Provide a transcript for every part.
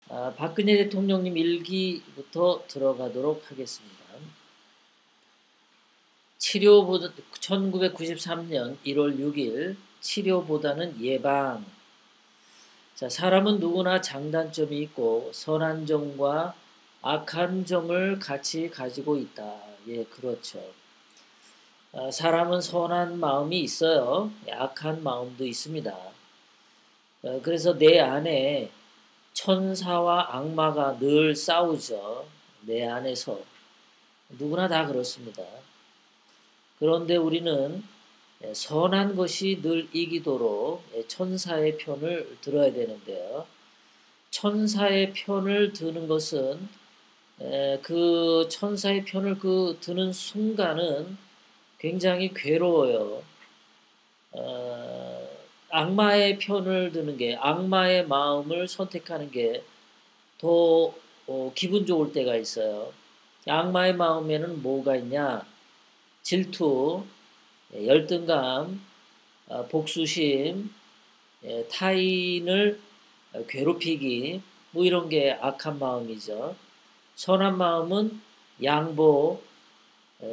박근혜 대통령님 일기부터 들어가도록 하겠습니다. 1993년 1월 6일 치료보다는 예방. 자, 사람은 누구나 장단점이 있고 선한 점과 악한 점을 같이 가지고 있다. 예, 그렇죠. 사람은 선한 마음이 있어요. 악한 마음도 있습니다. 그래서 내 안에 천사와 악마가 늘 싸우죠. 내 안에서. 누구나 다 그렇습니다. 그런데 우리는 선한 것이 늘 이기도록 천사의 편을 들어야 되는데요. 천사의 편을 드는 것은 그 천사의 편을 드는 순간은 굉장히 괴로워요. 악마의 편을 드는 게, 악마의 마음을 선택하는 게 더 기분 좋을 때가 있어요. 악마의 마음에는 뭐가 있냐? 질투, 열등감, 복수심, 타인을 괴롭히기, 뭐 이런 게 악한 마음이죠. 선한 마음은 양보,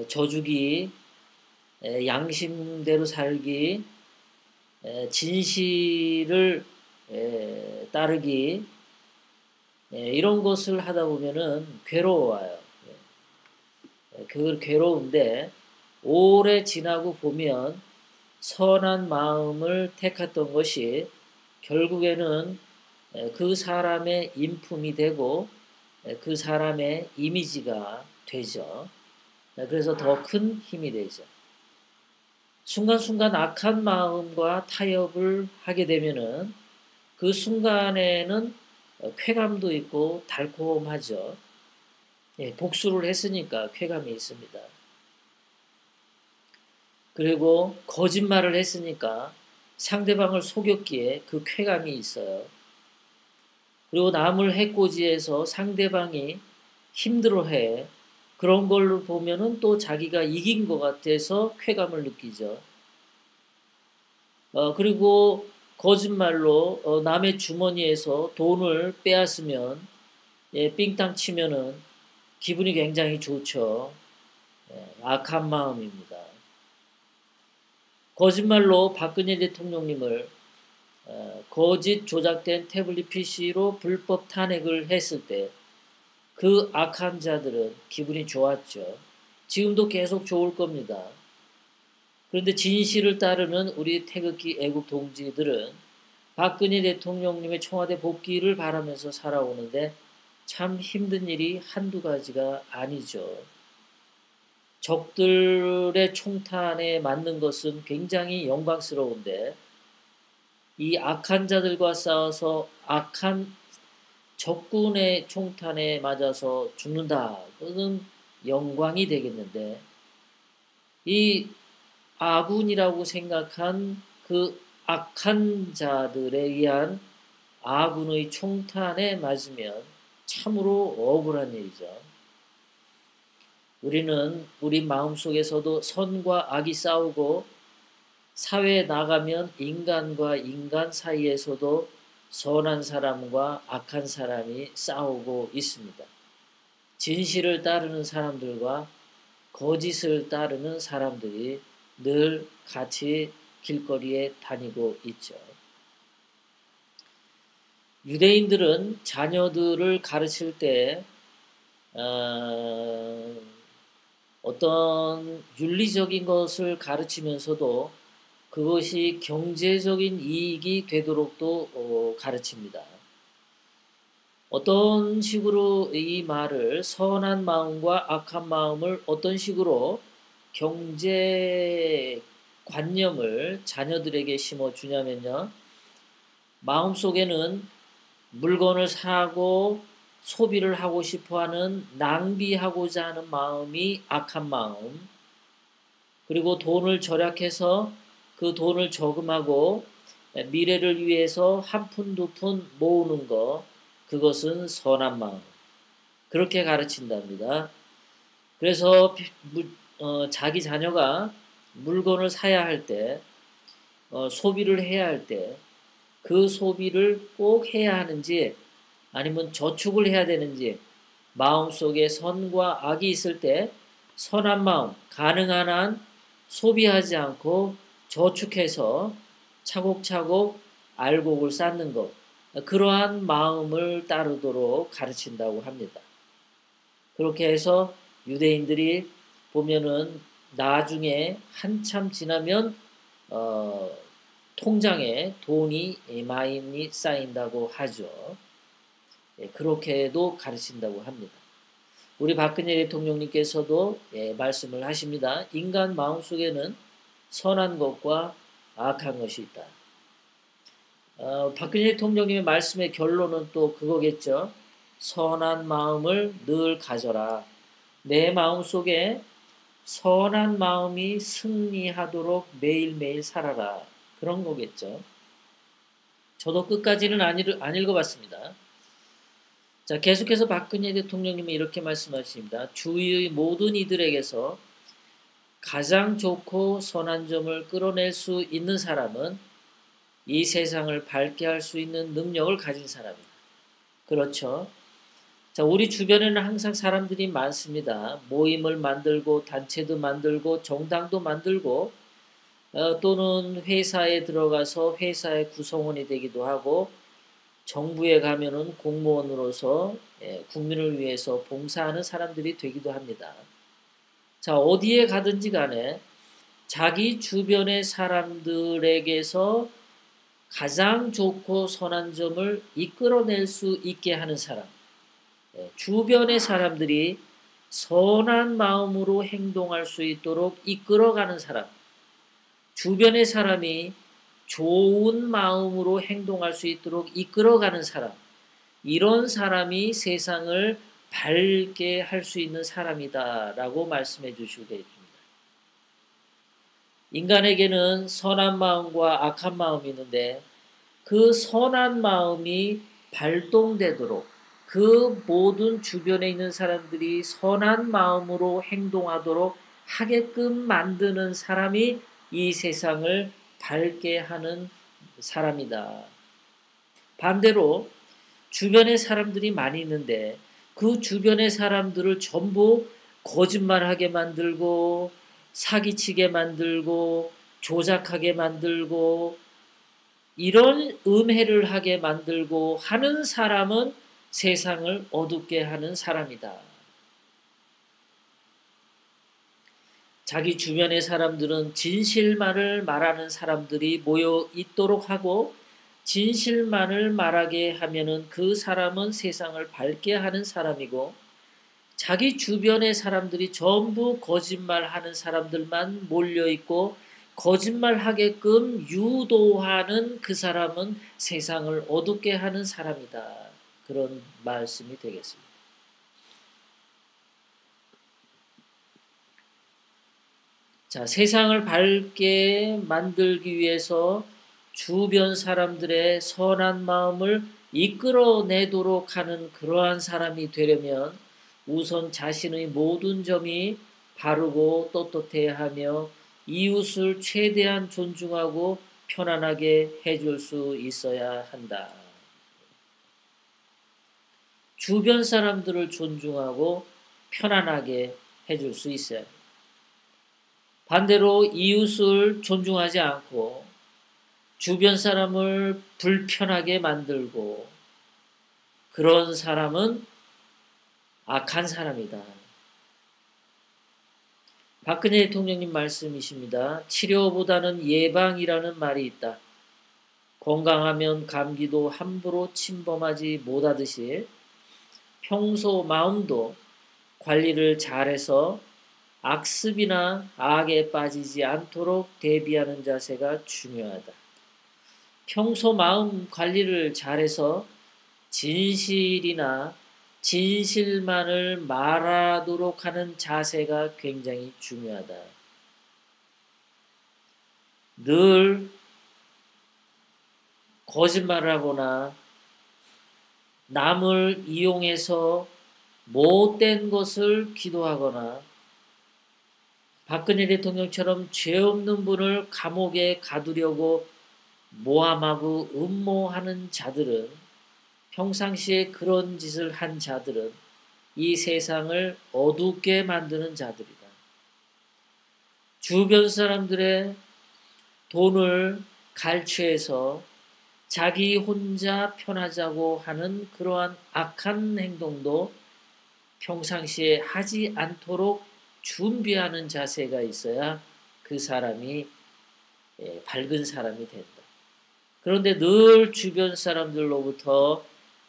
져주기, 양심대로 살기, 진실을 따르기, 이런 것을 하다 보면은 괴로워요. 그 괴로운데 오래 지나고 보면 선한 마음을 택했던 것이 결국에는 그 사람의 인품이 되고 그 사람의 이미지가 되죠. 그래서 더 큰 힘이 되죠. 순간순간 악한 마음과 타협을 하게 되면은 그 순간에는 쾌감도 있고 달콤하죠. 복수를 했으니까 쾌감이 있습니다. 그리고 거짓말을 했으니까 상대방을 속였기에 그 쾌감이 있어요. 그리고 남을 해코지해서 상대방이 힘들어해. 그런 걸로 보면은 또 자기가 이긴 것 같아서 쾌감을 느끼죠. 그리고 거짓말로 남의 주머니에서 돈을 빼앗으면 삥땅 치면은 기분이 굉장히 좋죠. 악한 마음입니다. 거짓말로 박근혜 대통령님을 거짓 조작된 태블릿 PC로 불법 탄핵을 했을 때 그 악한 자들은 기분이 좋았죠. 지금도 계속 좋을 겁니다. 그런데 진실을 따르는 우리 태극기 애국 동지들은 박근혜 대통령님의 청와대 복귀를 바라면서 살아오는데 참 힘든 일이 한두 가지가 아니죠. 적들의 총탄에 맞는 것은 굉장히 영광스러운데 이 악한 자들과 싸워서 악한 적군의 총탄에 맞아서 죽는다. 그것은 영광이 되겠는데 이 아군이라고 생각한 그 악한 자들에 의한 아군의 총탄에 맞으면 참으로 억울한 일이죠. 우리는 우리 마음속에서도 선과 악이 싸우고 사회에 나가면 인간과 인간 사이에서도 선한 사람과 악한 사람이 싸우고 있습니다. 진실을 따르는 사람들과 거짓을 따르는 사람들이 늘 같이 길거리에 다니고 있죠. 유대인들은 자녀들을 가르칠 때 어떤 윤리적인 것을 가르치면서도 그것이 경제적인 이익이 되도록도 가르칩니다. 어떤 식으로 이 말을 선한 마음과 악한 마음을 어떤 식으로 경제관념을 자녀들에게 심어주냐면요. 마음속에는 물건을 사고 소비를 하고 싶어하는 낭비하고자 하는 마음이 악한 마음, 그리고 돈을 절약해서 그 돈을 저금하고 미래를 위해서 한 푼 두 푼 모으는 것, 그것은 선한 마음. 그렇게 가르친답니다. 그래서 자기 자녀가 물건을 사야 할 때, 소비를 해야 할 때, 그 소비를 꼭 해야 하는지 아니면 저축을 해야 되는지, 마음속에 선과 악이 있을 때 선한 마음, 가능한 한 소비하지 않고 저축해서 차곡차곡 알곡을 쌓는 것, 그러한 마음을 따르도록 가르친다고 합니다. 그렇게 해서 유대인들이 보면은 나중에 한참 지나면 통장에 돈이 많이 쌓인다고 하죠. 그렇게도 가르친다고 합니다. 우리 박근혜 대통령님께서도 말씀을 하십니다. 인간 마음속에는 선한 것과 악한 것이 있다. 박근혜 대통령님의 말씀의 결론은 또 그거겠죠. 선한 마음을 늘 가져라. 내 마음속에 선한 마음이 승리하도록 매일매일 살아라. 그런 거겠죠. 저도 끝까지는 안 읽어봤습니다. 자, 계속해서 박근혜 대통령님이 이렇게 말씀하십니다. 주위의 모든 이들에게서 가장 좋고 선한 점을 끌어낼 수 있는 사람은 이 세상을 밝게 할 수 있는 능력을 가진 사람이다. 그렇죠. 자, 우리 주변에는 항상 사람들이 많습니다. 모임을 만들고 단체도 만들고 정당도 만들고 또는 회사에 들어가서 회사의 구성원이 되기도 하고 정부에 가면은 공무원으로서 국민을 위해서 봉사하는 사람들이 되기도 합니다. 자, 어디에 가든지 간에 자기 주변의 사람들에게서 가장 좋고 선한 점을 이끌어낼 수 있게 하는 사람, 주변의 사람들이 선한 마음으로 행동할 수 있도록 이끌어가는 사람, 주변의 사람이 좋은 마음으로 행동할 수 있도록 이끌어가는 사람, 이런 사람이 세상을 밝게 할 수 있는 사람이다라고 말씀해 주시고 계십니다. 인간에게는 선한 마음과 악한 마음이 있는데 그 선한 마음이 발동되도록 그 모든 주변에 있는 사람들이 선한 마음으로 행동하도록 하게끔 만드는 사람이 이 세상을 밝게 하는 사람이다. 반대로 주변에 사람들이 많이 있는데 그 주변의 사람들을 전부 거짓말하게 만들고 사기치게 만들고 조작하게 만들고 이런 음해를 하게 만들고 하는 사람은 세상을 어둡게 하는 사람이다. 자기 주변의 사람들은 진실만을 말하는 사람들이 모여 있도록 하고 진실만을 말하게 하면은 그 사람은 세상을 밝게 하는 사람이고 자기 주변의 사람들이 전부 거짓말하는 사람들만 몰려 있고 거짓말하게끔 유도하는 그 사람은 세상을 어둡게 하는 사람이다. 그런 말씀이 되겠습니다. 자, 세상을 밝게 만들기 위해서 주변 사람들의 선한 마음을 이끌어내도록 하는 그러한 사람이 되려면 우선 자신의 모든 점이 바르고 떳떳해야 하며 이웃을 최대한 존중하고 편안하게 해줄 수 있어야 한다. 주변 사람들을 존중하고 편안하게 해줄 수 있어야 합니다. 반대로 이웃을 존중하지 않고 주변 사람을 불편하게 만들고 그런 사람은 악한 사람이다. 박근혜 대통령님 말씀이십니다. 치료보다는 예방이라는 말이 있다. 건강하면 감기도 함부로 침범하지 못하듯이 평소 마음도 관리를 잘해서 악습이나 악에 빠지지 않도록 대비하는 자세가 중요하다. 평소 마음 관리를 잘해서 진실이나 진실만을 말하도록 하는 자세가 굉장히 중요하다. 늘 거짓말을 하거나 남을 이용해서 못된 것을 기도하거나 박근혜 대통령처럼 죄 없는 분을 감옥에 가두려고 모함하고 음모하는 자들은 평상시에 그런 짓을 한 자들은 이 세상을 어둡게 만드는 자들이다. 주변 사람들의 돈을 갈취해서 자기 혼자 편하자고 하는 그러한 악한 행동도 평상시에 하지 않도록 준비하는 자세가 있어야 그 사람이 밝은 사람이 된다. 그런데 늘 주변 사람들로부터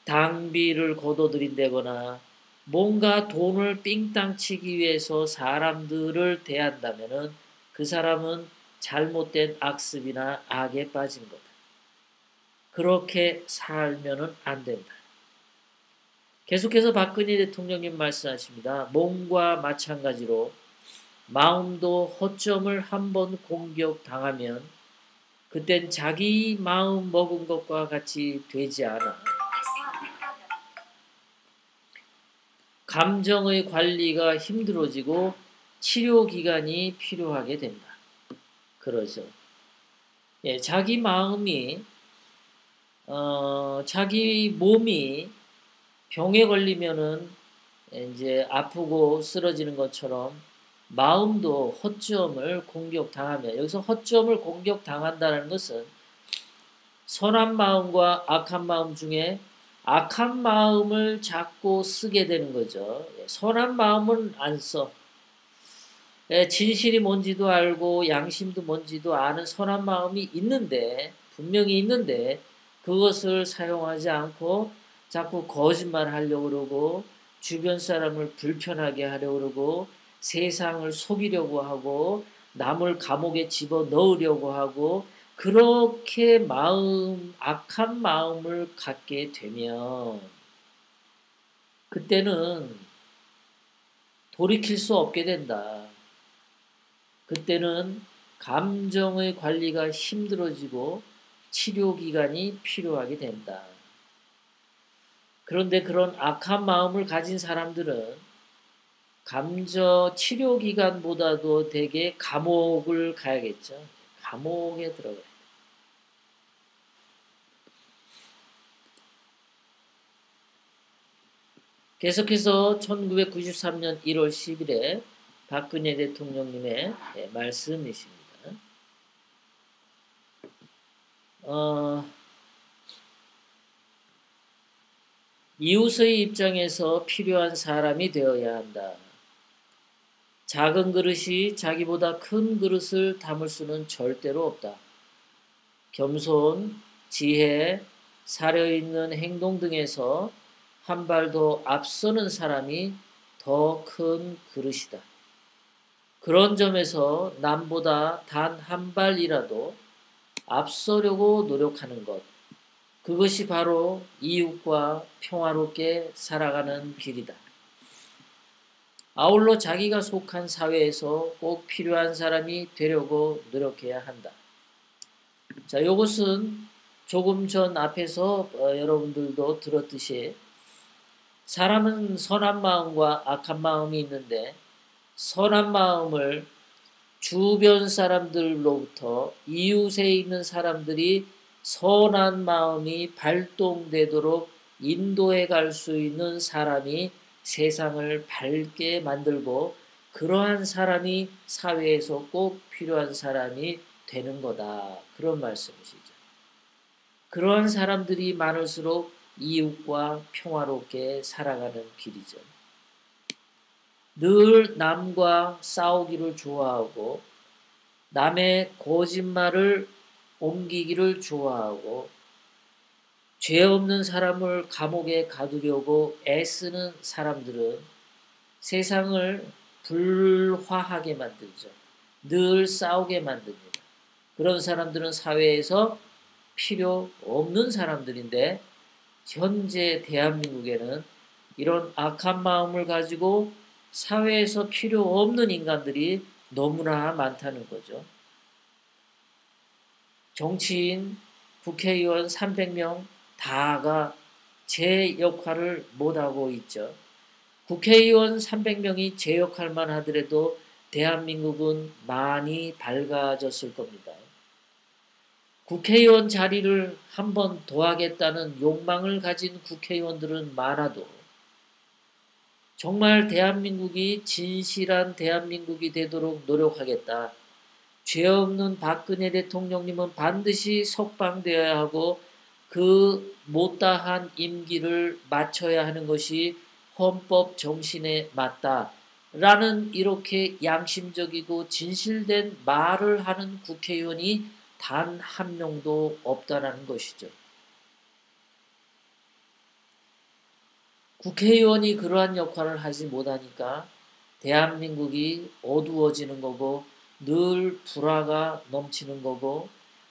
당비를 거둬들인다거나 뭔가 돈을 삥땅 치기 위해서 사람들을 대한다면은 그 사람은 잘못된 악습이나 악에 빠진 거다. 그렇게 살면은 안 된다. 계속해서 박근혜 대통령님 말씀하십니다. 몸과 마찬가지로 마음도 허점을 한번 공격당하면 그땐 자기 마음 먹은 것과 같이 되지 않아. 감정의 관리가 힘들어지고 치료기간이 필요하게 된다. 그러죠. 예, 자기 마음이 자기 몸이 병에 걸리면은 이제 아프고 쓰러지는 것처럼 마음도 허점을 공격당하면, 여기서 허점을 공격당한다는 것은 선한 마음과 악한 마음 중에 악한 마음을 자꾸 쓰게 되는 거죠. 선한 마음은 안 써. 진실이 뭔지도 알고 양심도 뭔지도 아는 선한 마음이 있는데, 분명히 있는데 그것을 사용하지 않고 자꾸 거짓말 하려고 그러고 주변 사람을 불편하게 하려고 그러고 세상을 속이려고 하고 남을 감옥에 집어넣으려고 하고 그렇게 악한 마음을 갖게 되면 그때는 돌이킬 수 없게 된다. 그때는 감정의 관리가 힘들어지고 치료기간이 필요하게 된다. 그런데 그런 악한 마음을 가진 사람들은 치료기간보다도 되게 감옥을 가야겠죠. 감옥에 들어가요. 계속해서 1993년 1월 10일에 박근혜 대통령님의 말씀이십니다. 이웃의 입장에서 필요한 사람이 되어야 한다. 작은 그릇이 자기보다 큰 그릇을 담을 수는 절대로 없다. 겸손, 지혜, 사려있는 행동 등에서 한 발 더 앞서는 사람이 더 큰 그릇이다. 그런 점에서 남보다 단 한 발이라도 앞서려고 노력하는 것, 그것이 바로 이웃과 평화롭게 살아가는 길이다. 아울러 자기가 속한 사회에서 꼭 필요한 사람이 되려고 노력해야 한다. 자, 이것은 조금 전 앞에서 여러분들도 들었듯이 사람은 선한 마음과 악한 마음이 있는데 선한 마음을 주변 사람들로부터 이웃에 있는 사람들이 선한 마음이 발동되도록 인도해 갈 수 있는 사람이 세상을 밝게 만들고 그러한 사람이 사회에서 꼭 필요한 사람이 되는 거다. 그런 말씀이시죠. 그러한 사람들이 많을수록 이웃과 평화롭게 살아가는 길이죠. 늘 남과 싸우기를 좋아하고 남의 거짓말을 옮기기를 좋아하고 죄 없는 사람을 감옥에 가두려고 애쓰는 사람들은 세상을 불화하게 만들죠. 늘 싸우게 만듭니다. 그런 사람들은 사회에서 필요 없는 사람들인데 현재 대한민국에는 이런 악한 마음을 가지고 사회에서 필요 없는 인간들이 너무나 많다는 거죠. 정치인, 국회의원 300명 다가 제 역할을 못하고 있죠. 국회의원 300명이 제 역할만 하더라도 대한민국은 많이 밝아졌을 겁니다. 국회의원 자리를 한 번 더 하겠다는 욕망을 가진 국회의원들은 많아도 정말 대한민국이 진실한 대한민국이 되도록 노력하겠다. 죄 없는 박근혜 대통령님은 반드시 석방되어야 하고 그 못다한 임기를 마쳐야 하는 것이 헌법 정신에 맞다. 라는 이렇게 양심적이고 진실된 말을 하는 국회의원이 단 한 명도 없다라는 것이죠. 국회의원이 그러한 역할을 하지 못하니까 대한민국이 어두워지는 거고 늘 불화가 넘치는 거고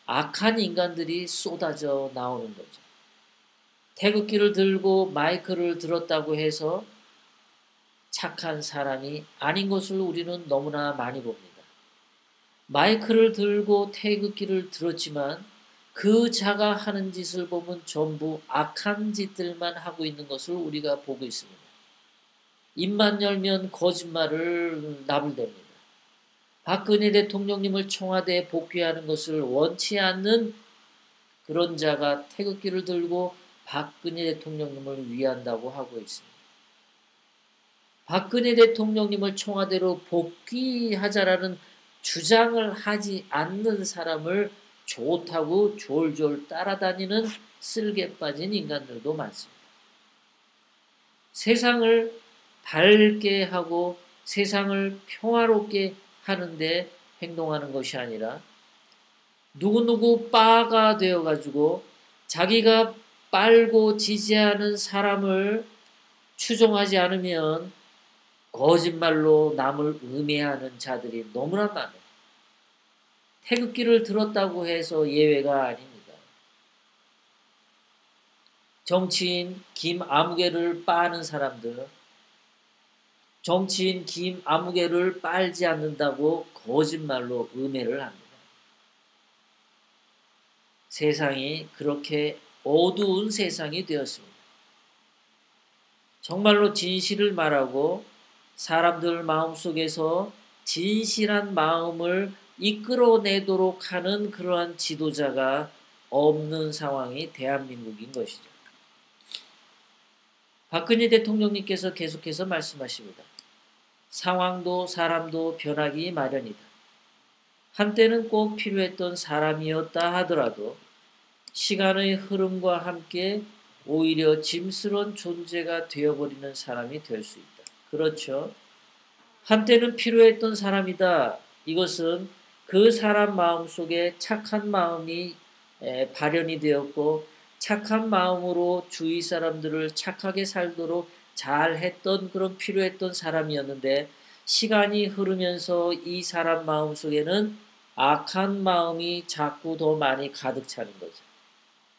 악한 인간들이 쏟아져 나오는 거죠. 태극기를 들고 마이크를 들었다고 해서 착한 사람이 아닌 것을 우리는 너무나 많이 봅니다. 마이크를 들고 태극기를 들었지만 그 자가 하는 짓을 보면 전부 악한 짓들만 하고 있는 것을 우리가 보고 있습니다. 입만 열면 거짓말을 나불댑니다. 박근혜 대통령님을 청와대에 복귀하는 것을 원치 않는 그런 자가 태극기를 들고 박근혜 대통령님을 위한다고 하고 있습니다. 박근혜 대통령님을 청와대로 복귀하자라는 주장을 하지 않는 사람을 좋다고 졸졸 따라다니는 쓸개 빠진 인간들도 많습니다. 세상을 밝게 하고 세상을 평화롭게 하는데 행동하는 것이 아니라 누구누구 빠가 되어가지고 자기가 빨고 지지하는 사람을 추종하지 않으면 거짓말로 남을 음해하는 자들이 너무나 많아요. 태극기를 들었다고 해서 예외가 아닙니다. 정치인 김아무개를 빠는 사람들, 정치인 김아무개를 빨지 않는다고 거짓말로 음해를 합니다. 세상이 그렇게 어두운 세상이 되었습니다. 정말로 진실을 말하고 사람들 마음속에서 진실한 마음을 이끌어내도록 하는 그러한 지도자가 없는 상황이 대한민국인 것이죠. 박근혜 대통령님께서 계속해서 말씀하십니다. 상황도 사람도 변하기 마련이다. 한때는 꼭 필요했던 사람이었다 하더라도 시간의 흐름과 함께 오히려 짐스러운 존재가 되어버리는 사람이 될 수 있다. 그렇죠. 한때는 필요했던 사람이다. 이것은 그 사람 마음속에 착한 마음이 발현이 되었고 착한 마음으로 주위 사람들을 착하게 살도록 잘했던 그런 필요했던 사람이었는데 시간이 흐르면서 이 사람 마음속에는 악한 마음이 자꾸 더 많이 가득 차는 거죠.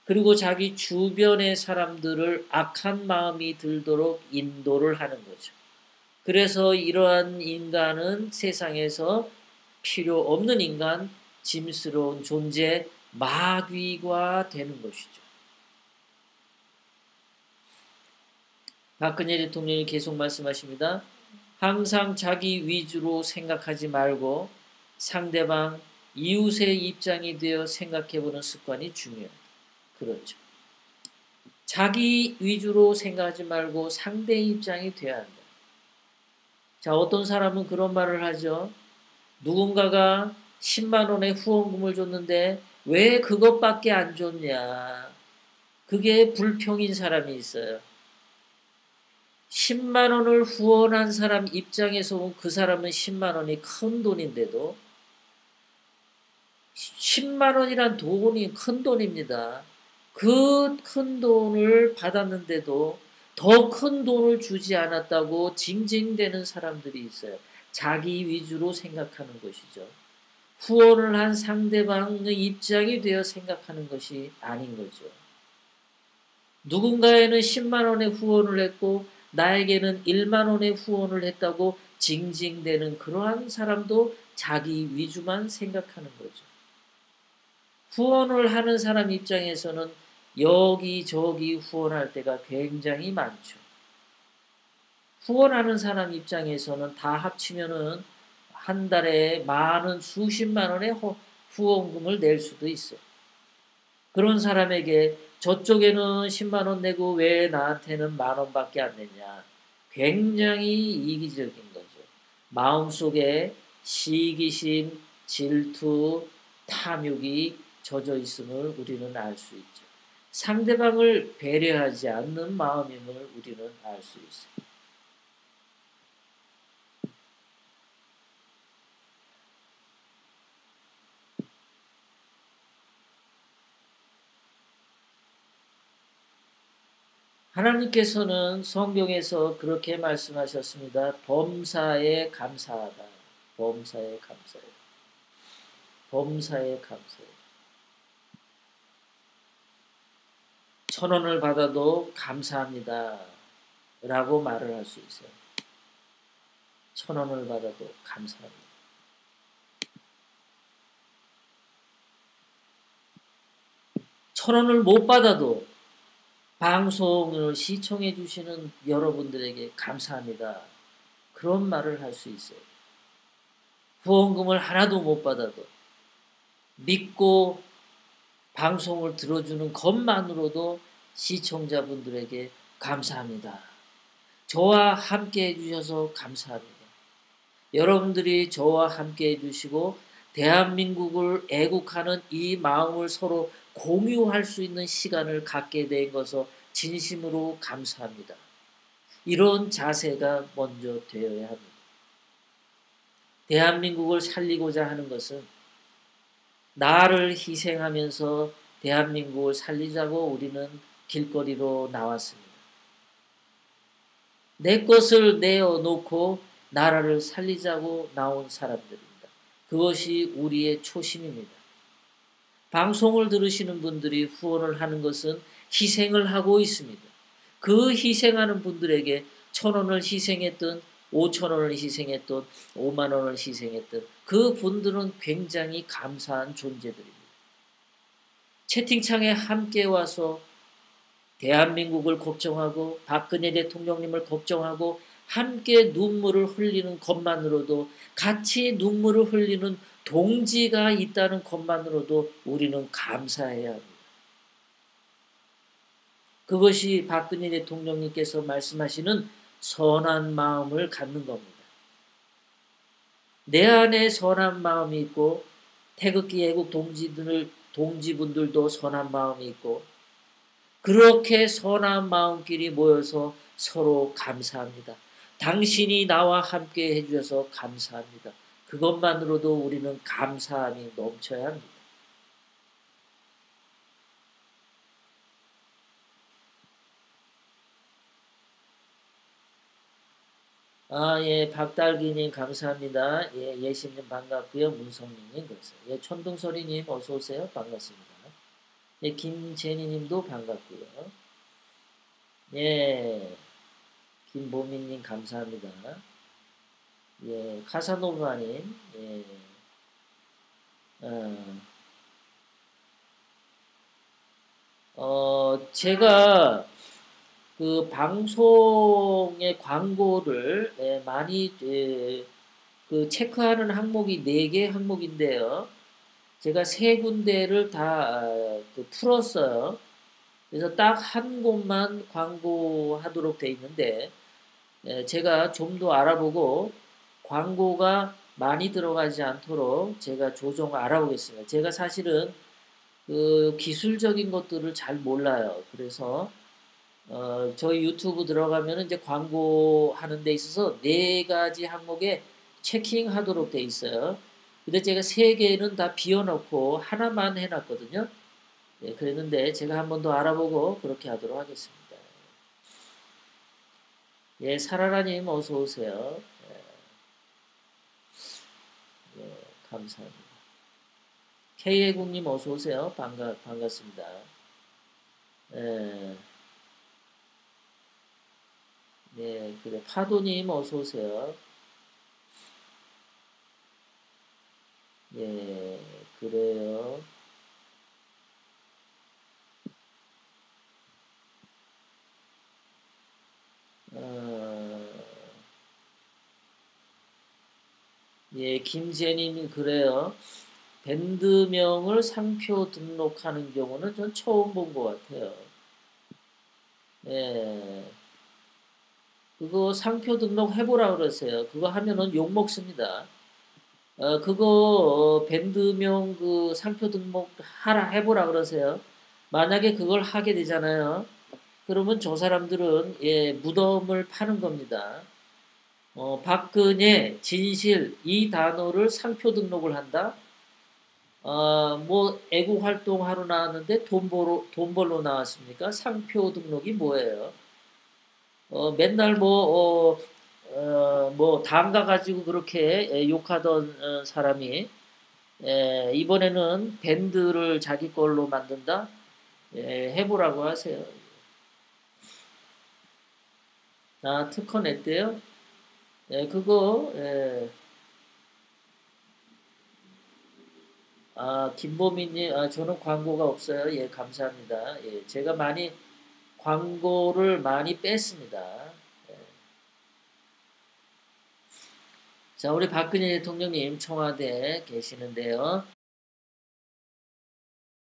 그리고 자기 주변의 사람들을 악한 마음이 들도록 인도를 하는 거죠. 그래서 이러한 인간은 세상에서 필요 없는 인간, 짐스러운 존재, 마귀가 되는 것이죠. 박근혜 대통령이 계속 말씀하십니다. 항상 자기 위주로 생각하지 말고 상대방, 이웃의 입장이 되어 생각해보는 습관이 중요하다. 그렇죠. 자기 위주로 생각하지 말고 상대의 입장이 돼야 한다. 자, 어떤 사람은 그런 말을 하죠. 누군가가 10만 원의 후원금을 줬는데 왜 그것밖에 안 줬냐. 그게 불평인 사람이 있어요. 10만 원을 후원한 사람 입장에서 보면 그 사람은 10만 원이 큰 돈인데도 10만 원이란 돈이 큰 돈입니다. 그 큰 돈을 받았는데도 더 큰 돈을 주지 않았다고 징징대는 사람들이 있어요. 자기 위주로 생각하는 것이죠. 후원을 한 상대방의 입장이 되어 생각하는 것이 아닌 거죠. 누군가에는 10만 원의 후원을 했고 나에게는 1만 원의 후원을 했다고 징징대는 그러한 사람도 자기 위주만 생각하는 거죠. 후원을 하는 사람 입장에서는 여기저기 후원할 때가 굉장히 많죠. 후원하는 사람 입장에서는 다 합치면은 한 달에 많은 수십만 원의 후원금을 낼 수도 있어요. 그런 사람에게 저쪽에는 10만 원 내고 왜 나한테는 만 원밖에 안 내냐. 굉장히 이기적인 거죠. 마음속에 시기심, 질투, 탐욕이 젖어 있음을 우리는 알 수 있죠. 상대방을 배려하지 않는 마음임을 우리는 알 수 있어요. 하나님께서는 성경에서 그렇게 말씀하셨습니다. 범사에 감사하다. 범사에 감사해. 범사에 감사해. 1,000원을 받아도 감사합니다. 라고 말을 할 수 있어요. 1,000원을 받아도 감사합니다. 1,000원을 못 받아도 방송을 시청해 주시는 여러분들에게 감사합니다. 그런 말을 할 수 있어요. 후원금을 하나도 못 받아도 믿고 방송을 들어주는 것만으로도 시청자분들에게 감사합니다. 저와 함께 해주셔서 감사합니다. 여러분들이 저와 함께 해주시고 대한민국을 애국하는 이 마음을 서로 공유할 수 있는 시간을 갖게 된 것을 진심으로 감사합니다. 이런 자세가 먼저 되어야 합니다. 대한민국을 살리고자 하는 것은 나를 희생하면서 대한민국을 살리자고 우리는 길거리로 나왔습니다. 내 것을 내어놓고 나라를 살리자고 나온 사람들입니다. 그것이 우리의 초심입니다. 방송을 들으시는 분들이 후원을 하는 것은 희생을 하고 있습니다. 그 희생하는 분들에게 1,000원을 희생했던 5,000원을 희생했던 5만 원을 희생했던 그 분들은 굉장히 감사한 존재들입니다. 채팅창에 함께 와서 대한민국을 걱정하고 박근혜 대통령님을 걱정하고 함께 눈물을 흘리는 것만으로도 같이 눈물을 흘리는 동지가 있다는 것만으로도 우리는 감사해야 합니다. 그것이 박근혜 대통령님께서 말씀하시는 선한 마음을 갖는 겁니다. 내 안에 선한 마음이 있고 태극기 애국 동지분들도 선한 마음이 있고 그렇게 선한 마음끼리 모여서 서로 감사합니다. 당신이 나와 함께 해주셔서 감사합니다. 그것만으로도 우리는 감사함이 넘쳐야 합니다. 예, 박달기님 감사합니다. 예, 예심님 반갑고요. 문성민님 그러세요. 예, 천둥소리님 어서 오세요. 반갑습니다. 예, 김제니님도 반갑고요. 예, 김보민님 감사합니다. 예, 카사노바님, 예, 제가 그 방송의 광고를 많이 그 체크하는 항목이 4개 항목인데요. 제가 3군데를 다 풀었어요. 그래서 딱 한 곳만 광고하도록 돼 있는데 제가 좀 더 알아보고 광고가 많이 들어가지 않도록 제가 조정 알아보겠습니다. 제가 사실은 그 기술적인 것들을 잘 몰라요. 그래서 저희 유튜브 들어가면 이제 광고하는 데 있어서 4가지 항목에 체킹하도록 돼 있어요. 근데 제가 3개는 다 비워놓고 하나만 해놨거든요. 네, 그랬는데 제가 한 번 더 알아보고 그렇게 하도록 하겠습니다. 예, 사라라님 어서 오세요. 예, 감사합니다. K애국님 어서 오세요. 반갑습니다. 예, 네, 그래 파도님 어서 오세요. 예, 그래요. 예, 김재님이 그래요. 밴드명을 상표 등록하는 경우는 전 처음 본 것 같아요. 예. 그거 상표 등록 해보라 그러세요. 그거 하면은 욕 먹습니다. 그거 밴드명 그 상표 등록 하라 해보라 그러세요. 만약에 그걸 하게 되잖아요. 그러면 저 사람들은 예, 무덤을 파는 겁니다. 박근혜, 진실 이 단어를 상표 등록을 한다. 뭐 애국 활동하러 나왔는데 돈 벌러 나왔습니까? 상표 등록이 뭐예요? 맨날 뭐 담가 가지고 그렇게 욕하던 사람이 이번에는 밴드를 자기 걸로 만든다? 해보라고 하세요. 특허 냈대요? 그거 김보민님, 저는 광고가 없어요. 예, 감사합니다. 예, 제가 광고를 많이 뺐습니다. 예. 자, 우리 박근혜 대통령님 청와대에 계시는데요.